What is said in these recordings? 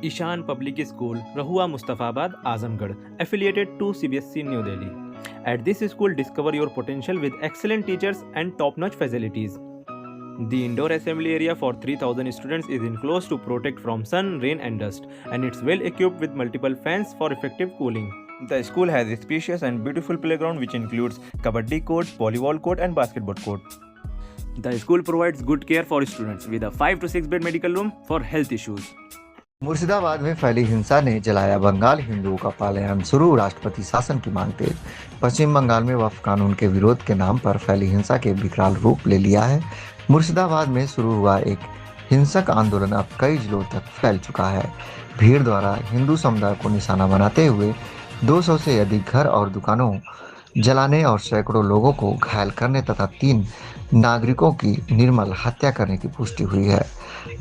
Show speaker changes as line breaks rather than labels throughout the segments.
Ishan Public School, Rahua Mustafabad, Azamgarh, affiliated to CBSE New Delhi. At this school, discover your potential with excellent teachers and top-notch facilities. The indoor assembly area for 3,000 students is enclosed to protect from sun, rain and dust, and it's well equipped with multiple fans for effective cooling. The school has a spacious and beautiful playground which includes kabaddi court, volleyball court and basketball court. The school provides good care for students with a 5 to 6 bed medical room for health issues.
Murshidabad में फैली हिंसा ने जलाया बंगाल, हिंदुओं का पालायन शुरू, राष्ट्रपति शासन की मांग तेज। पश्चिम बंगाल में वक्फ कानून के विरोध के नाम पर फैली हिंसा के विकराल रूप ले लिया है। मुर्शिदाबाद में शुरू हुआ एक हिंसक आंदोलन अब कई जिलों तक फैल चुका है। भीड़ द्वारा हिंदू समुदाय को निशाना बनाते हुए 200 से अधिक घर और दुकानों जलाने और सैकड़ों लोगों को घायल करने तथा 3 नागरिकों की निर्मल हत्या करने की पुष्टि हुई है।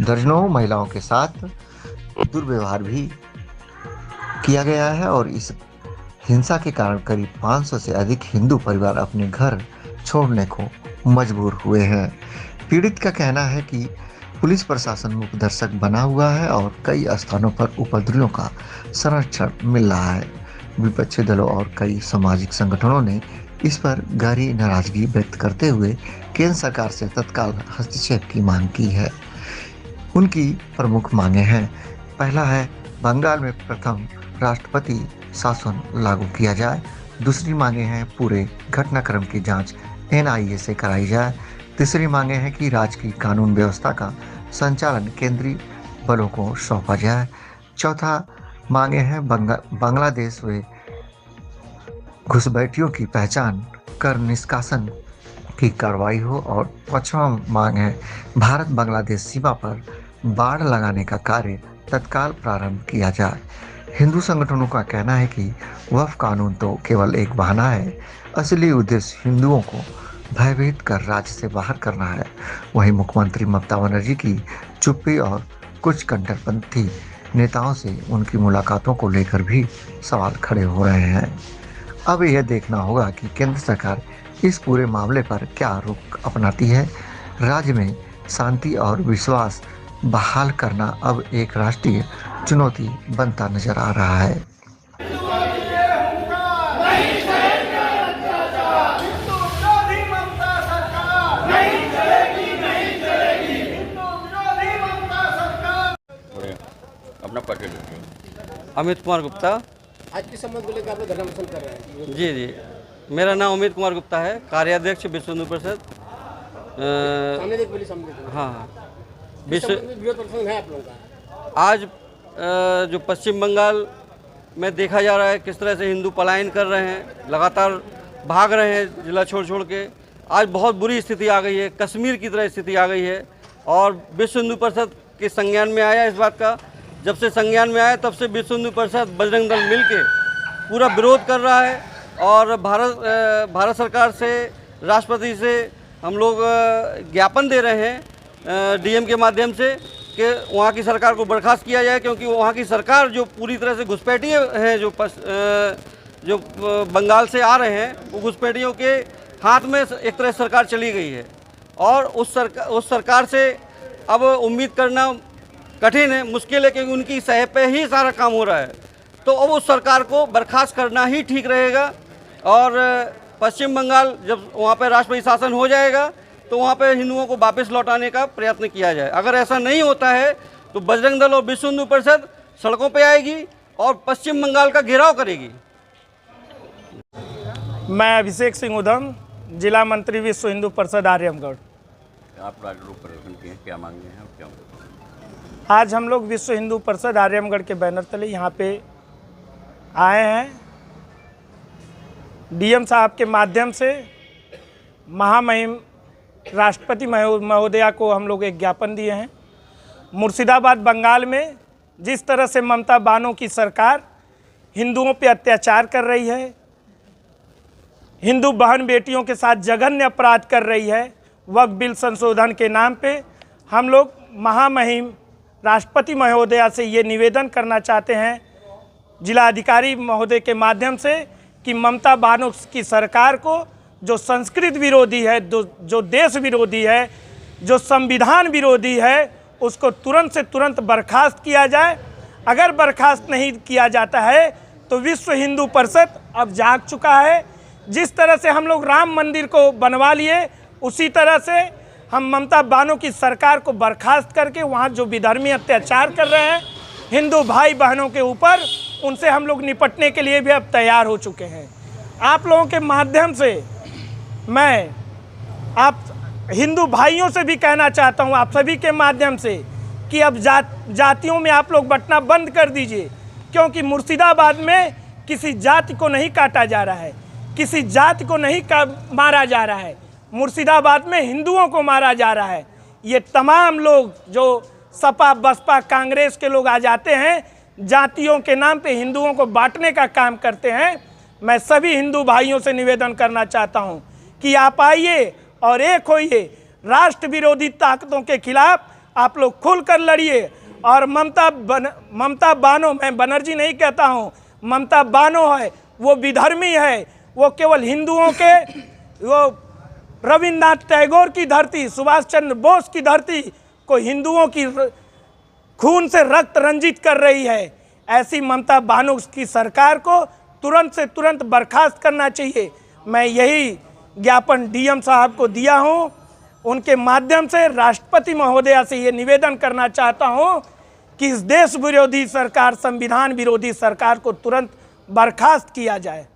दर्जनों महिलाओं के साथ दुर्व्यवहार भी किया गया है और इस हिंसा के कारण करीब 500 से अधिक हिंदू परिवार अपने घर छोड़ने को मजबूर हुए हैं। पीड़ित का कहना है कि पुलिस प्रशासन मूक दर्शक बना हुआ है और कई स्थानों पर उपद्रवियों का संरक्षण मिल रहा है। विपक्षी दलों और कई सामाजिक संगठनों ने इस पर गहरी नाराजगी व्यक्त करते हुए केंद्र सरकार से तत्काल हस्तक्षेप की मांग की है। उनकी प्रमुख मांगे हैं, पहला है बंगाल में प्रथम राष्ट्रपति शासन लागू किया जाए। दूसरी मांगे हैं पूरे घटनाक्रम की जांच NIA से कराई जाए। तीसरी मांगे हैं कि राज्य की कानून व्यवस्था का संचालन केंद्रीय बलों को सौंपा जाए। चौथा मांगे हैं बांग्लादेश में घुसपैठियों की पहचान कर निष्कासन की कार्रवाई हो। और पांचवा मांग है भारत बांग्लादेश सीमा पर बाड़ लगाने का कार्य तत्काल प्रारंभ किया जाए। हिंदू संगठनों का कहना है कि वक्फ कानून तो केवल एक बहाना है, असली उद्देश्य हिंदुओं को भयभीत कर राज्य से बाहर करना है। वहीं मुख्यमंत्री ममता बनर्जी की चुप्पी और कुछ कट्टरपंथी नेताओं से उनकी मुलाकातों को लेकर भी सवाल खड़े हो रहे हैं। अब यह देखना होगा कि केंद्र सरकार इस पूरे मामले पर क्या रुख अपनाती है। राज्य में शांति और विश्वास बहाल करना अब एक राष्ट्रीय चुनौती बनता नजर आ रहा है।
अपना परिचय
अमित कुमार गुप्ता।
आज किस संबंध को लेकर आप धरना प्रदर्शन कर रहे हैं?
जी, मेरा नाम अमित कुमार गुप्ता है, कार्याध्यक्ष विश्व हिंदू परिषद।
सामने देख बोली सामने देख।
हाँ,
विश्व विरोध प्रदर्शन है आप लोगों का।
आज जो पश्चिम बंगाल में देखा जा रहा है किस तरह से हिंदू पलायन कर रहे हैं, लगातार भाग रहे हैं जिला छोड़ छोड़ के। आज बहुत बुरी स्थिति आ गई है, कश्मीर की तरह स्थिति आ गई है। और विश्व हिंदू परिषद के संज्ञान में आया इस बात का, जब से संज्ञान में आया तब से विश्व हिंदू परिषद बजरंग दल मिल के पूरा विरोध कर रहा है। और भारत सरकार से, राष्ट्रपति से हम लोग ज्ञापन दे रहे हैं DM के माध्यम से कि वहाँ की सरकार को बर्खास्त किया जाए, क्योंकि वहाँ की सरकार जो पूरी तरह से घुसपैठिए हैं जो बंगाल से आ रहे हैं, वो घुसपैठियों के हाथ में एक तरह सरकार चली गई है। और उस सरकार से अब उम्मीद करना कठिन है, मुश्किल है, क्योंकि उनकी सह पे ही सारा काम हो रहा है। तो अब उस सरकार को बर्खास्त करना ही ठीक रहेगा। और पश्चिम बंगाल जब वहाँ पर राष्ट्रपति शासन हो जाएगा तो वहाँ पे हिंदुओं को वापस लौटाने का प्रयत्न किया जाए। अगर ऐसा नहीं होता है तो बजरंग दल और विश्व हिंदू परिषद सड़कों पे आएगी और पश्चिम बंगाल का घेराव करेगी।
मैं अभिषेक सिंह उधम, जिला मंत्री विश्व हिंदू परिषद आर्यमगढ़।
आप राजरूप प्रदर्शन किए, क्या मांगे हैं और क्या?
आज हम लोग विश्व हिंदू परिषद आर्यमगढ़ के बैनर तले यहाँ पे आए हैं। DM साहब के माध्यम से महामहिम राष्ट्रपति महोदया को हम लोग एक ज्ञापन दिए हैं। मुर्शिदाबाद बंगाल में जिस तरह से ममता बानो की सरकार हिंदुओं पे अत्याचार कर रही है, हिंदू बहन बेटियों के साथ जघन्य अपराध कर रही है, वक्फ बिल संशोधन के नाम पे हम लोग महामहिम राष्ट्रपति महोदया से ये निवेदन करना चाहते हैं जिलाधिकारी महोदय के माध्यम से कि ममता बानो की सरकार को, जो संस्कृत विरोधी है, जो देश विरोधी है, जो संविधान विरोधी है, उसको तुरंत से तुरंत बर्खास्त किया जाए। अगर बर्खास्त नहीं किया जाता है तो विश्व हिंदू परिषद अब जाग चुका है। जिस तरह से हम लोग राम मंदिर को बनवा लिए, उसी तरह से हम ममता बानो की सरकार को बर्खास्त करके वहाँ जो विधर्मी अत्याचार कर रहे हैं हिंदू भाई बहनों के ऊपर, उनसे हम लोग निपटने के लिए भी अब तैयार हो चुके हैं। आप लोगों के माध्यम से मैं आप हिंदू भाइयों से भी कहना चाहता हूँ, आप सभी के माध्यम से, कि अब जातियों में आप लोग बंटना बंद कर दीजिए, क्योंकि मुर्शिदाबाद में किसी जाति को नहीं काटा जा रहा है, किसी जाति को नहीं मारा जा रहा है, मुर्शिदाबाद में हिंदुओं को मारा जा रहा है। ये तमाम लोग जो सपा बसपा कांग्रेस के लोग आ जाते हैं, जातियों के नाम पे हिंदुओं को बांटने का काम करते हैं। मैं सभी हिंदू भाइयों से निवेदन करना चाहता हूं कि आप आइए और एक होइए, राष्ट्र विरोधी ताकतों के खिलाफ आप लोग खुलकर लड़िए। और ममता बानो, मैं बनर्जी नहीं कहता हूं, ममता बानो है, वो विधर्मी है, वो केवल हिंदुओं के, वो रविन्द्रनाथ टैगोर की धरती, सुभाष चंद्र बोस की धरती को हिंदुओं की खून से रक्त रंजित कर रही है। ऐसी ममता बानो की सरकार को तुरंत से तुरंत बर्खास्त करना चाहिए। मैं यही ज्ञापन डीएम साहब को दिया हूं। उनके माध्यम से राष्ट्रपति महोदया से ये निवेदन करना चाहता हूं कि इस देश विरोधी सरकार, संविधान विरोधी सरकार को तुरंत बर्खास्त किया जाए।